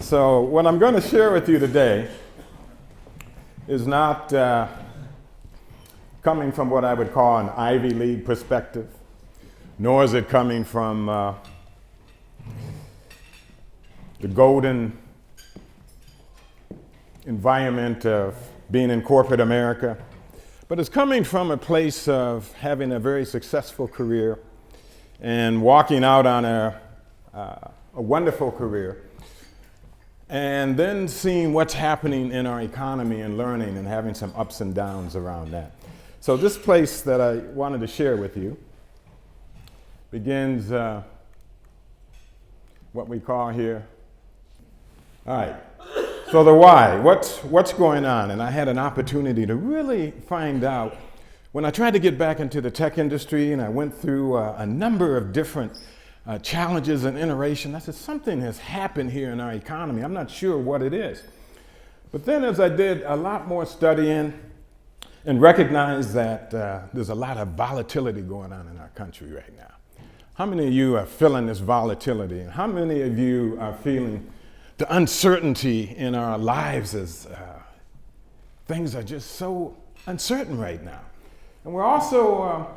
So what I'm going to share with you today is not coming from what I would call an Ivy League perspective, nor is it coming from the golden environment of being in corporate America, but it's coming from a place of having a very successful career and walking out on a wonderful career, and then seeing what's happening in our economy and learning and having some ups and downs around that. So this place that I wanted to share with you begins what we call here. All right, so the why, what's going on? And I had an opportunity to really find out when I tried to get back into the tech industry, and I went through a number of different challenges and iteration. I said, something has happened here in our economy. I'm not sure what it is. But then as I did a lot more studying and recognized that there's a lot of volatility going on in our country right now. How many of you are feeling this volatility? And how many of you are feeling the uncertainty in our lives as things are just so uncertain right now? And we're also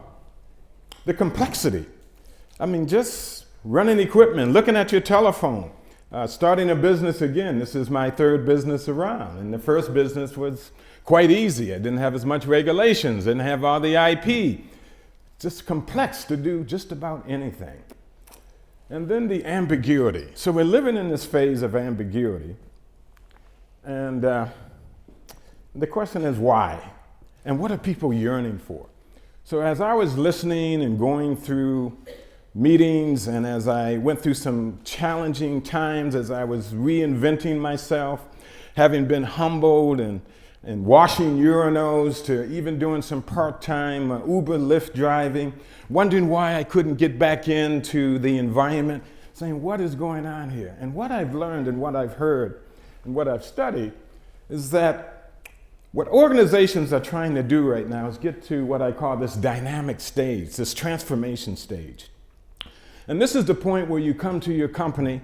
the complexity. I mean, just running equipment, looking at your telephone, starting a business again. This is my third business around. And the first business was quite easy. I didn't have as much regulations, didn't have all the IP. Just complex to do just about anything. And then the ambiguity. So we're living in this phase of ambiguity. And the question is why? And what are people yearning for? So as I was listening and going through meetings, and as I went through some challenging times, as I was reinventing myself, having been humbled and washing urinals to even doing some part-time Uber, Lyft driving, wondering why I couldn't get back into the environment, saying, what is going on here? And what I've learned and what I've heard and what I've studied is that what organizations are trying to do right now is get to what I call this dynamic stage, this transformation stage. And this is the point where you come to your company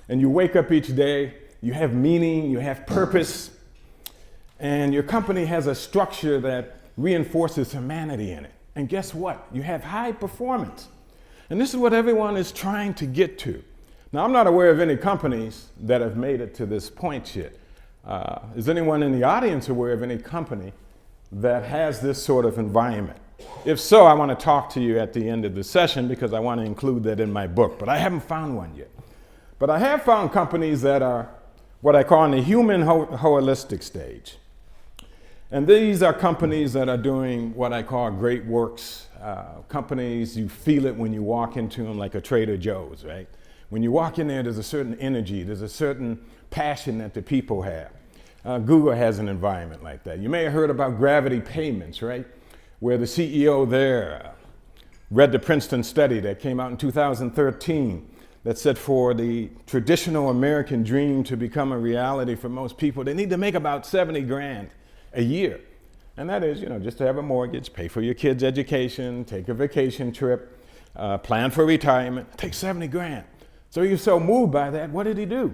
and you wake up each day, you have meaning, you have purpose, and your company has a structure that reinforces humanity in it. And guess what? You have high performance. And this is what everyone is trying to get to. Now, I'm not aware of any companies that have made it to this point yet. Is anyone in the audience aware of any company that has this sort of environment? If so, I want to talk to you at the end of the session because I want to include that in my book, but I haven't found one yet. But I have found companies that are what I call in the human holistic stage. And these are companies that are doing what I call great works. Companies, you feel it when you walk into them, like a Trader Joe's, right? When you walk in there, there's a certain energy, there's a certain passion that the people have. Google has an environment like that. You may have heard about Gravity Payments, right? Where the CEO there read the Princeton study that came out in 2013 that said for the traditional American dream to become a reality for most people, they need to make about 70 grand a year. And that is, just to have a mortgage, pay for your kids' education, take a vacation trip, plan for retirement, take 70 grand. So he was so moved by that, what did he do?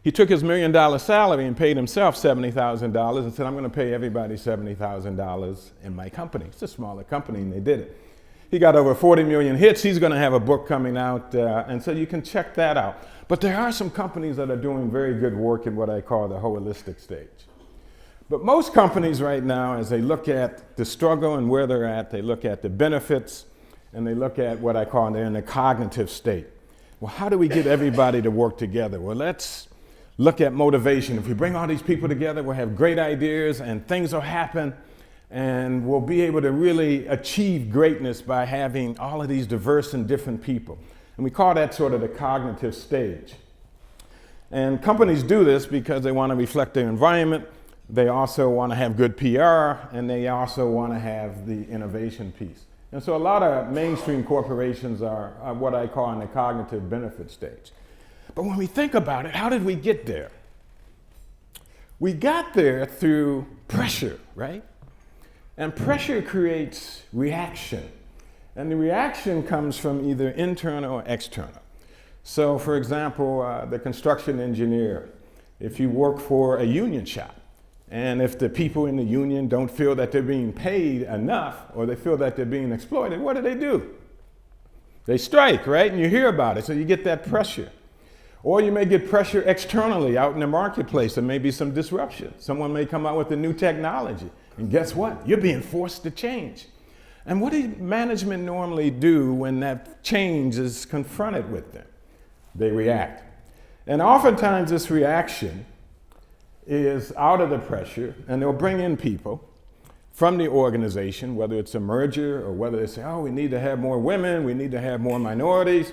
He took his $1 million salary and paid himself $70,000 and said, I'm going to pay everybody $70,000 in my company. It's a smaller company, and they did it. He got over 40 million hits. He's going to have a book coming out, and so you can check that out. But there are some companies that are doing very good work in what I call the holistic stage. But most companies right now, as they look at the struggle and where they're at, they look at the benefits, and they look at what I call they're in the cognitive state. Well, how do we get everybody to work together? Well, let's look at motivation. If we bring all these people together, we'll have great ideas and things will happen, and we'll be able to really achieve greatness by having all of these diverse and different people. And we call that sort of the cognitive stage. And companies do this because they want to reflect their environment. They also want to have good PR, and they also want to have the innovation piece. And so a lot of mainstream corporations are what I call in the cognitive benefit stage. But when we think about it, how did we get there? We got there through pressure, right? And pressure creates reaction. And the reaction comes from either internal or external. So for example, the construction engineer, if you work for a union shop, and if the people in the union don't feel that they're being paid enough, or they feel that they're being exploited, what do? They strike, right? And you hear about it, so you get that pressure. Or you may get pressure externally out in the marketplace. There may be some disruption. Someone may come out with a new technology, and guess what? You're being forced to change. And what does management normally do when that change is confronted with them? They react. And oftentimes this reaction is out of the pressure, and they'll bring in people from the organization, whether it's a merger or whether they say, oh, we need to have more women, we need to have more minorities.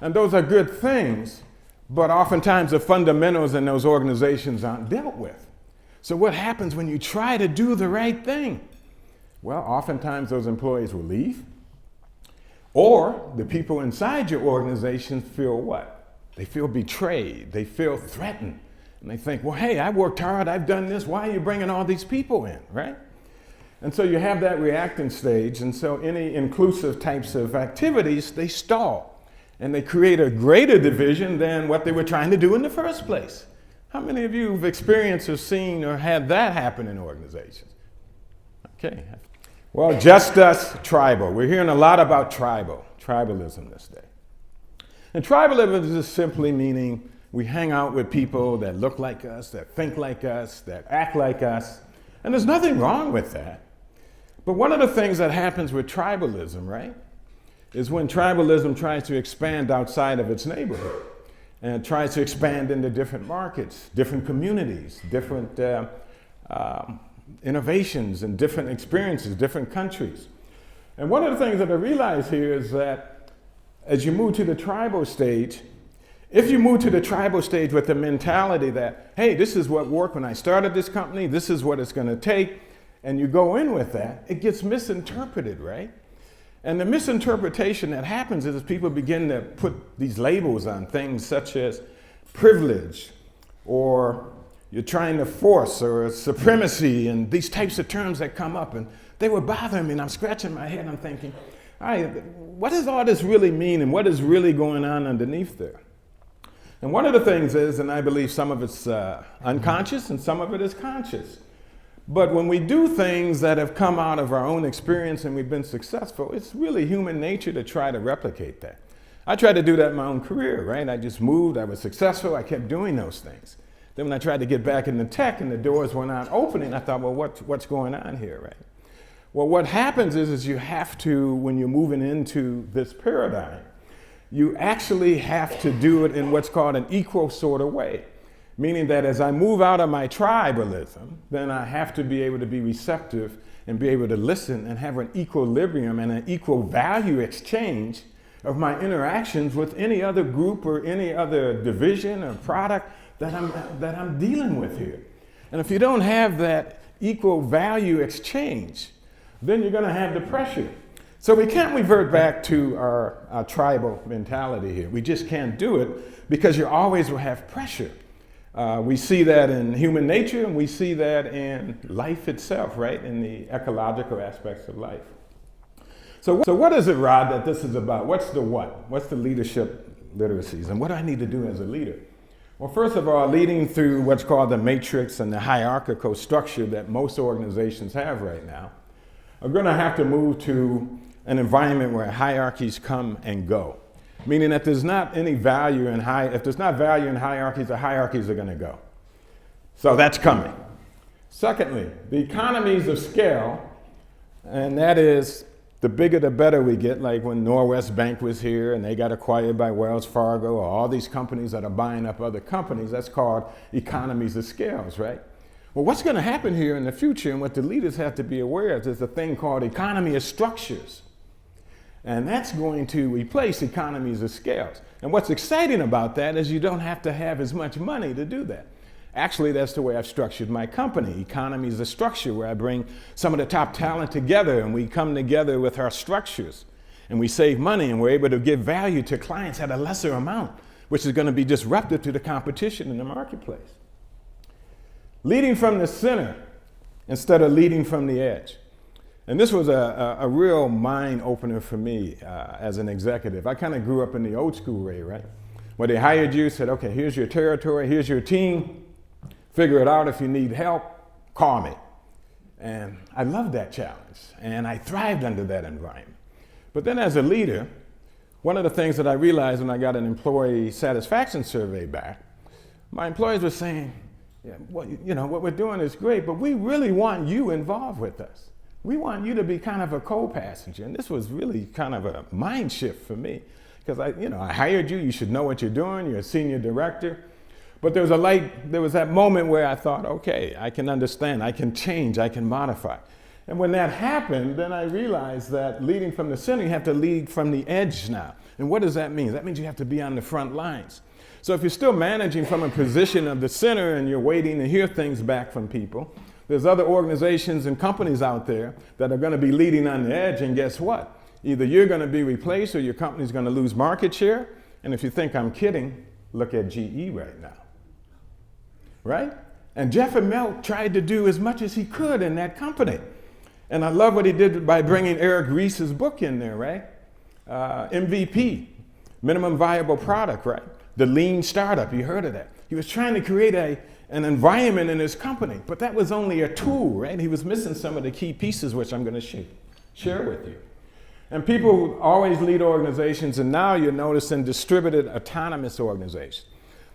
And those are good things, but oftentimes the fundamentals in those organizations aren't dealt with. So what happens when you try to do the right thing? Well, oftentimes those employees will leave, or the people inside your organization feel what? They feel betrayed, they feel threatened. And they think, well, hey, I worked hard, I've done this, why are you bringing all these people in, right? And so you have that reacting stage, and so any inclusive types of activities, they stall. And they create a greater division than what they were trying to do in the first place. How many of you have experienced or seen or had that happen in organizations? Okay. Well, just us tribal. We're hearing a lot about tribalism this day. And tribalism is simply meaning we hang out with people that look like us, that think like us, that act like us. And there's nothing wrong with that. But one of the things that happens with tribalism, right, is when tribalism tries to expand outside of its neighborhood and tries to expand into different markets, different communities, different innovations and different experiences, different countries. And one of the things that I realize here is that as you move to the tribal stage, if you move to the tribal stage with the mentality that, hey, this is what worked when I started this company, this is what it's going to take, and you go in with that, it gets misinterpreted, right? And the misinterpretation that happens is people begin to put these labels on things such as privilege, or you're trying to force, or supremacy, and these types of terms that come up. And they were bothering me, and I'm scratching my head, and I'm thinking, all right, what does all this really mean, and what is really going on underneath there? And one of the things is, and I believe some of it's unconscious and some of it is conscious, but when we do things that have come out of our own experience and we've been successful, it's really human nature to try to replicate that. I tried to do that in my own career, right? I just moved, I was successful, I kept doing those things. Then when I tried to get back into tech and the doors were not opening, I thought, well, what's going on here, right? Well, what happens is you have to, when you're moving into this paradigm, you actually have to do it in what's called an equal sort of way. Meaning that as I move out of my tribalism, then I have to be able to be receptive and be able to listen and have an equilibrium and an equal value exchange of my interactions with any other group or any other division or product that I'm dealing with here. And if you don't have that equal value exchange, then you're going to have the pressure. So we can't revert back to our tribal mentality here. We just can't do it because you always will have pressure. We see that in human nature, and we see that in life itself, right? In the ecological aspects of life. So what is it, Rod, that this is about? What's the what? What's the leadership literacies? And what do I need to do as a leader? Well, first of all, leading through what's called the matrix and the hierarchical structure that most organizations have right now, are going to have to move to an environment where hierarchies come and go. Meaning that there's not any value in if there's not value in hierarchies, the hierarchies are going to go. So that's coming. Secondly, the economies of scale, and that is the bigger the better we get, like when Norwest Bank was here and they got acquired by Wells Fargo, or all these companies that are buying up other companies, that's called economies of scales, right? Well, what's going to happen here in the future, and what the leaders have to be aware of, is a thing called economy of structures. And that's going to replace economies of scales. And what's exciting about that is you don't have to have as much money to do that. Actually, that's the way I've structured my company. Economies of structure, where I bring some of the top talent together and we come together with our structures and we save money and we're able to give value to clients at a lesser amount, which is going to be disruptive to the competition in the marketplace. Leading from the center instead of leading from the edge. And this was a real mind opener for me as an executive. I kind of grew up in the old school way, right? When they hired you, said, okay, here's your territory, here's your team, figure it out. If you need help, call me. And I loved that challenge, and I thrived under that environment. But then as a leader, one of the things that I realized when I got an employee satisfaction survey back, my employees were saying, yeah, well, what we're doing is great, but we really want you involved with us. We want you to be kind of a co-passenger. And this was really kind of a mind shift for me, because I hired you, you should know what you're doing, you're a senior director. But there was that moment where I thought, okay, I can understand, I can change, I can modify. And when that happened, then I realized that leading from the center, you have to lead from the edge now. And what does that mean? That means you have to be on the front lines. So if you're still managing from a position of the center and you're waiting to hear things back from people, there's other organizations and companies out there that are going to be leading on the edge, and guess what? Either you're going to be replaced or your company's going to lose market share. And if you think I'm kidding, look at GE right now. Right? And Jeff Immelt tried to do as much as he could in that company. And I love what he did by bringing Eric Ries's book in there, right? MVP, minimum viable product, right? The lean startup, you heard of that. He was trying to create an environment in his company, but that was only a tool, right? He was missing some of the key pieces, which I'm going to share with you. And people always lead organizations, and now you're noticing distributed autonomous organizations.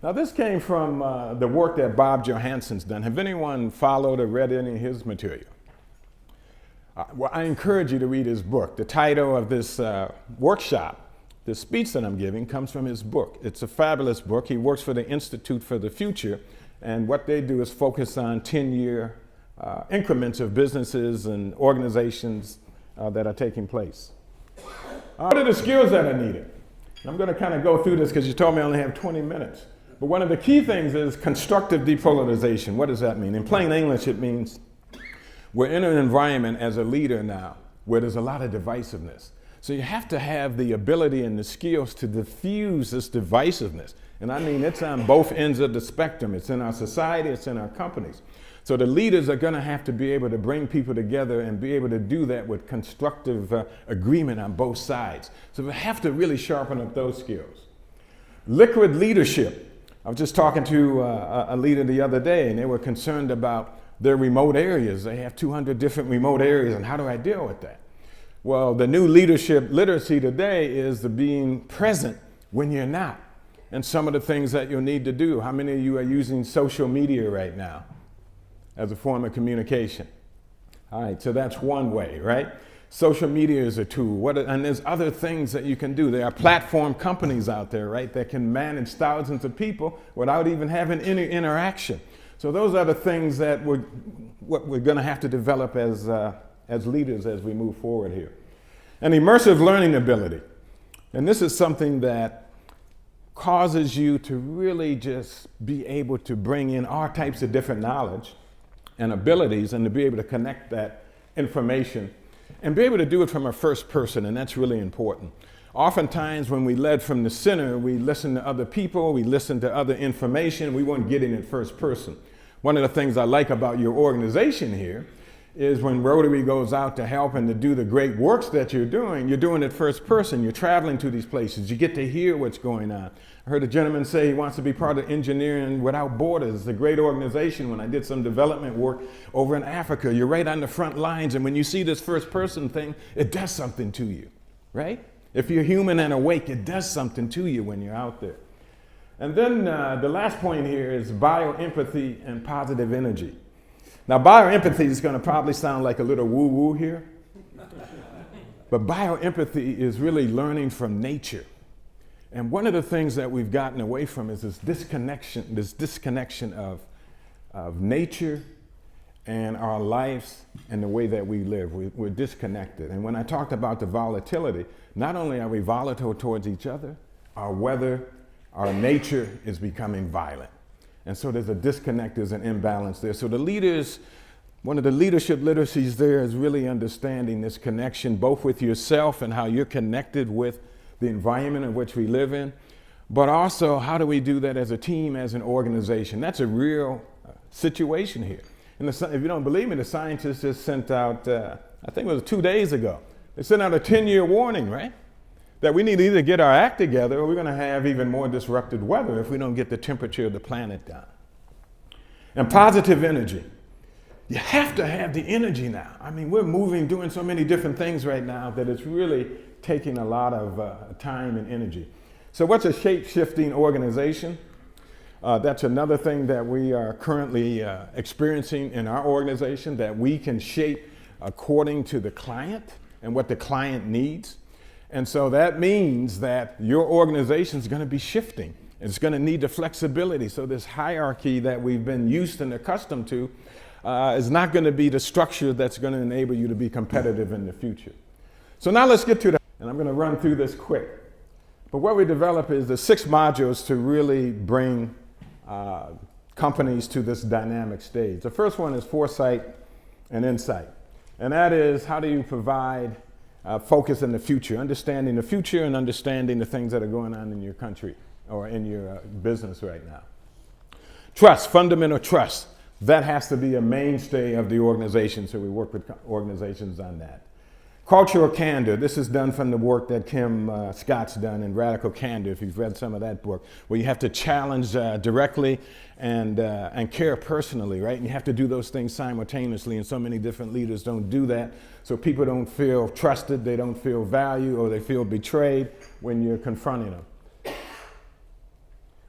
Now this came from the work that Bob Johansson's done. Have anyone followed or read any of his material? Well, I encourage you to read his book. The title of this workshop, this speech that I'm giving, comes from his book. It's a fabulous book. He works for the Institute for the Future, and what they do is focus on 10-year increments of businesses and organizations that are taking place. What are the skills that are needed? I'm going to kind of go through this because you told me I only have 20 minutes. But one of the key things is constructive depolarization. What does that mean? In plain English, it means we're in an environment as a leader now where there's a lot of divisiveness. So you have to have the ability and the skills to diffuse this divisiveness. And I mean, it's on both ends of the spectrum. It's in our society, it's in our companies. So the leaders are going to have to be able to bring people together and be able to do that with constructive agreement on both sides. So we have to really sharpen up those skills. Liquid leadership. I was just talking to a leader the other day, and they were concerned about their remote areas. They have 200 different remote areas, and how do I deal with that? Well, the new leadership literacy today is the being present when you're not, and some of the things that you'll need to do. How many of you are using social media right now as a form of communication? All right, so that's one way, right? Social media is a tool. And there's other things that you can do. There are platform companies out there, right, that can manage thousands of people without even having any interaction. So those are the things that we're going to have to develop as leaders as we move forward here. An immersive learning ability. And this is something that causes you to really just be able to bring in all types of different knowledge and abilities, and to be able to connect that information and be able to do it from a first person, and that's really important. Oftentimes when we led from the center, we listen to other people, we listen to other information, we weren't getting it first person. One of the things I like about your organization here is when Rotary goes out to help and to do the great works that you're doing it first person. You're traveling to these places, you get to hear what's going on. I heard a gentleman say he wants to be part of Engineering Without Borders. It's a great organization. When I did some development work over in Africa, you're right on the front lines, and when you see this first person thing, it does something to you, right? If you're human and awake, it does something to you when you're out there. And then the last point here is bioempathy and positive energy. Now, bioempathy is going to probably sound like a little woo-woo here, but bioempathy is really learning from nature. And one of the things that we've gotten away from is this disconnection of nature and our lives and the way that we live. We're disconnected. And when I talked about the volatility, not only are we volatile towards each other, our weather, our nature is becoming violent. And so there's a disconnect, there's an imbalance there. So the leaders, one of the leadership literacies there is really understanding this connection both with yourself and how you're connected with the environment in which we live in, but also how do we do that as a team, as an organization? That's a real situation here. And if you don't believe me, the scientists just sent out, I think it was 2 days ago, they sent out a 10-year warning, right? that we need to either get our act together or we're going to have even more disrupted weather if we don't get the temperature of the planet down. And positive energy. You have to have the energy now. I mean, we're moving, doing so many different things right now that it's really taking a lot of time and energy. So what's a shape-shifting organization? That's another thing that we are currently experiencing in our organization, that we can shape according to the client and what the client needs. And so that means that your organization is going to be shifting. It's going to need the flexibility. So this hierarchy that we've been used and accustomed to is not going to be the structure that's going to enable you to be competitive in the future. So now let's get to that. And I'm going to run through this quick. But what we develop is the 6 modules to really bring companies to this dynamic stage. The first one is foresight and insight. And that is, how do you provide focus in the future, understanding the future and understanding the things that are going on in your country or in your business right now. Trust, fundamental trust. That has to be a mainstay of the organization, so we work with organizations on that. Cultural candor. This is done from the work that Kim Scott's done in Radical Candor, if you've read some of that book, where you have to challenge directly and care personally, right? And you have to do those things simultaneously, and so many different leaders don't do that. So people don't feel trusted, they don't feel valued, or they feel betrayed when you're confronting them.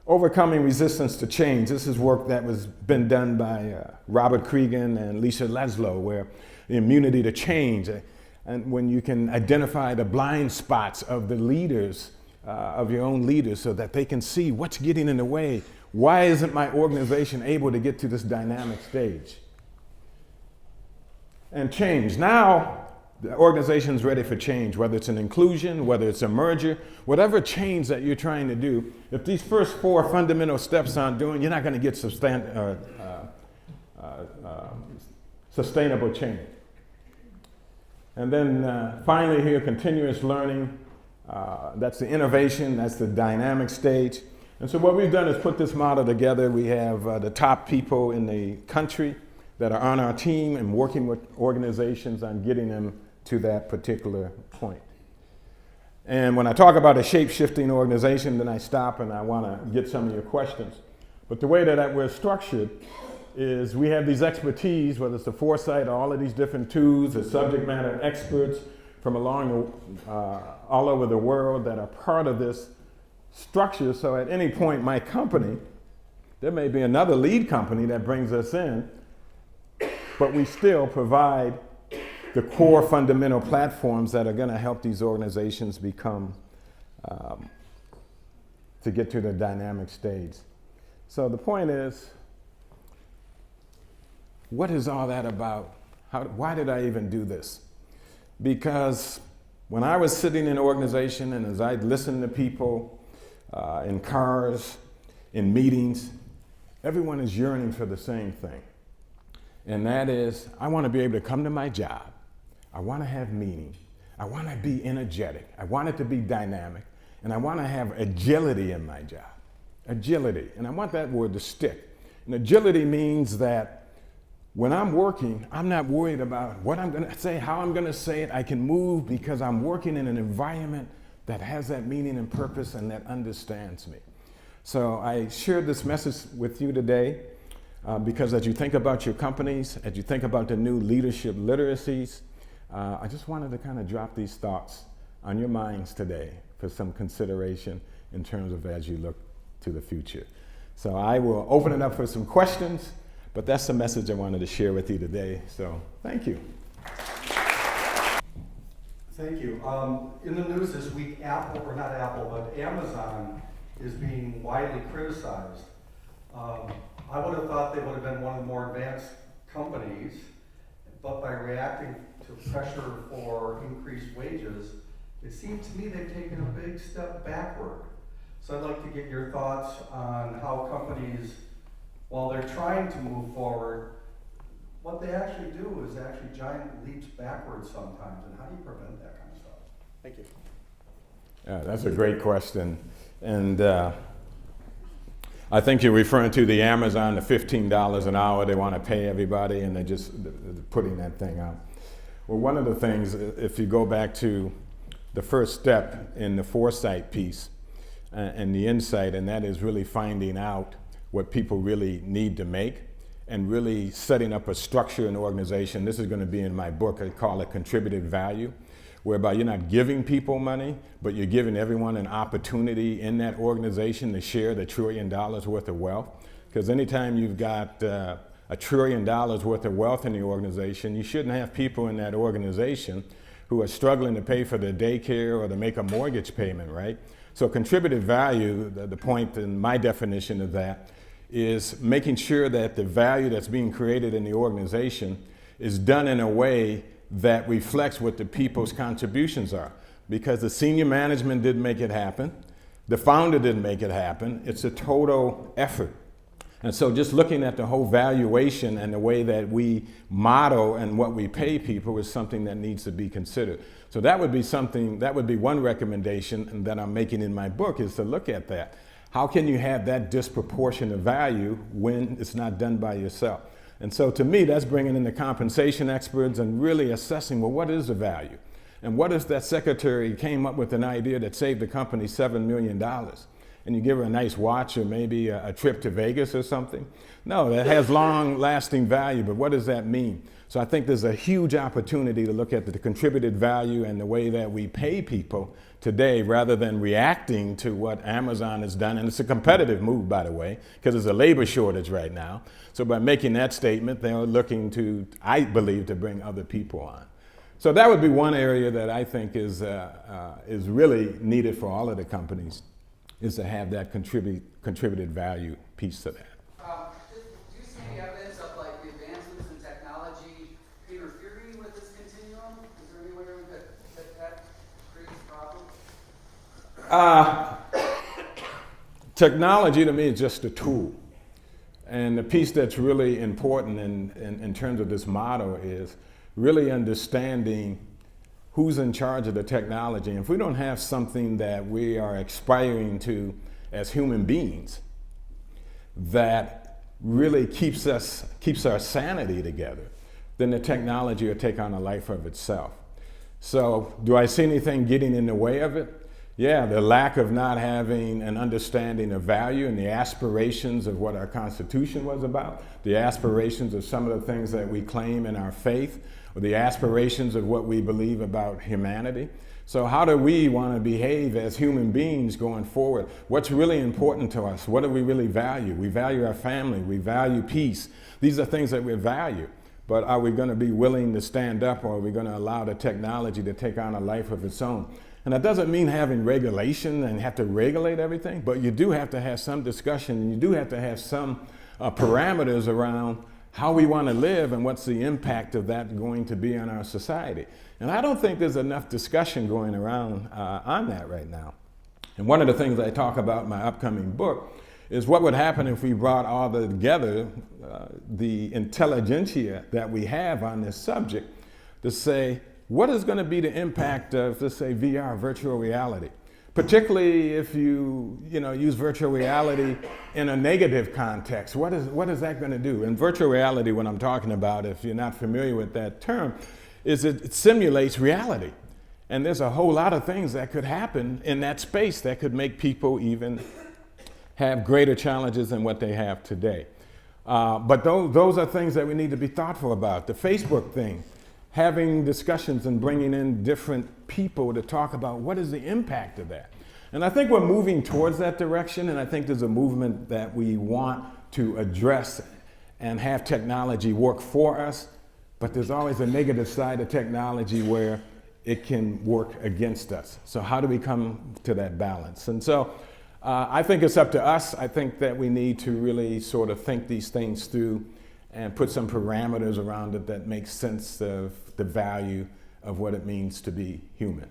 Overcoming resistance to change. This is work that was been done by Robert Cregan and Lisa Leslow, where the immunity to change. And when you can identify the blind spots of the leaders, of your own leaders, so that they can see what's getting in the way. Why isn't my organization able to get to this dynamic stage? And change. Now, the organization's ready for change, whether it's an inclusion, whether it's a merger, whatever change that you're trying to do. If these first 4 fundamental steps aren't doing, you're not going to get sustainable change. And then finally here, continuous learning. That's the innovation, that's the dynamic stage. And so what we've done is put this model together. We have the top people in the country that are on our team and working with organizations on getting them to that particular point. And when I talk about a shape-shifting organization, then I stop and I want to get some of your questions. But the way that we're structured is we have these expertise, whether it's the foresight, all of these different tools, the subject matter experts from all over the world that are part of this structure. So at any point, my company, there may be another lead company that brings us in, but we still provide the core fundamental platforms that are going to help these organizations become, to get to the dynamic stage. So the point is, what is all that about? Why did I even do this? Because when I was sitting in an organization and as I'd listen to people in cars, in meetings, everyone is yearning for the same thing. And that is, I want to be able to come to my job. I want to have meaning. I want to be energetic. I want it to be dynamic. And I want to have agility in my job. Agility. And I want that word to stick. And agility means that when I'm working, I'm not worried about what I'm going to say, how I'm going to say it. I can move because I'm working in an environment that has that meaning and purpose and that understands me. So I shared this message with you today because as you think about your companies, as you think about the new leadership literacies, I just wanted to kind of drop these thoughts on your minds today for some consideration in terms of as you look to the future. So I will open it up for some questions. But that's the message I wanted to share with you today. So thank you. Thank you. In the news this week, Amazon is being widely criticized. I would have thought they would have been one of the more advanced companies, but by reacting to pressure for increased wages, it seems to me they've taken a big step backward. So I'd like to get your thoughts on how companies, while they're trying to move forward, what they actually do is actually giant leaps backwards sometimes, and how do you prevent that kind of stuff? Thank you. That's a great question. And I think you're referring to the Amazon, the $15 an hour they want to pay everybody, and they're putting that thing out. Well, one of the things, if you go back to the first step in the foresight piece and the insight, and that is really finding out what people really need to make and really setting up a structure and organization. This is going to be in my book. I call it contributed value, whereby you're not giving people money, but you're giving everyone an opportunity in that organization to share the $1 trillion worth of wealth. Because anytime you've got $1 trillion worth of wealth in the organization, you shouldn't have people in that organization who are struggling to pay for their daycare or to make a mortgage payment, right? So contributed value, the point in my definition of that, is making sure that the value that's being created in the organization is done in a way that reflects what the people's contributions are. Because the senior management didn't make it happen, the founder didn't make it happen, it's a total effort. And so just looking at the whole valuation and the way that we model and what we pay people is something that needs to be considered. So that would be something, that would be one recommendation that I'm making in my book, is to look at that. How can you have that disproportionate value when it's not done by yourself? And so to me, that's bringing in the compensation experts and really assessing, well, what is the value? And what if that secretary came up with an idea that saved the company $7 million? And you give her a nice watch or maybe a trip to Vegas or something? No, that has long-lasting value, but what does that mean? So I think there's a huge opportunity to look at the contributed value and the way that we pay people today rather than reacting to what Amazon has done. And it's a competitive move, by the way, because there's a labor shortage right now. So by making that statement, they're looking to, I believe, to bring other people on. So that would be one area that I think is really needed for all of the companies, is to have that contributed value piece to that. Do you see any evidence of like the advancements in technology interfering with this continuum? Is there any way that creates problems? Technology to me is just a tool. And the piece that's really important in terms of this model is really understanding who's in charge of the technology. And if we don't have something that we are aspiring to as human beings that really keeps our sanity together, then the technology will take on a life of itself. So do I see anything getting in the way of it? Yeah, the lack of not having an understanding of value and the aspirations of what our Constitution was about, the aspirations of some of the things that we claim in our faith, or the aspirations of what we believe about humanity. So how do we want to behave as human beings going forward? What's really important to us? What do we really value? We value our family. We value peace. These are things that we value. But are we going to be willing to stand up, or are we going to allow the technology to take on a life of its own? And that doesn't mean having regulation and have to regulate everything, but you do have to have some discussion, and you do have to have some parameters around how we want to live and what's the impact of that going to be on our society. And I don't think there's enough discussion going around on that right now. And one of the things I talk about in my upcoming book is what would happen if we brought all together the intelligentsia that we have on this subject to say, what is going to be the impact of, let's say, VR, virtual reality? Particularly if you use virtual reality in a negative context. What is that going to do? And virtual reality, what I'm talking about, if you're not familiar with that term, is it simulates reality. And there's a whole lot of things that could happen in that space that could make people even have greater challenges than what they have today. But those are things that we need to be thoughtful about. The Facebook thing, having discussions and bringing in different people to talk about what is the impact of that. And I think we're moving towards that direction, and I think there's a movement that we want to address and have technology work for us, but there's always a negative side of technology where it can work against us. So how do we come to that balance? And so I think it's up to us. I think that we need to really sort of think these things through and put some parameters around it that make sense of the value of what it means to be human.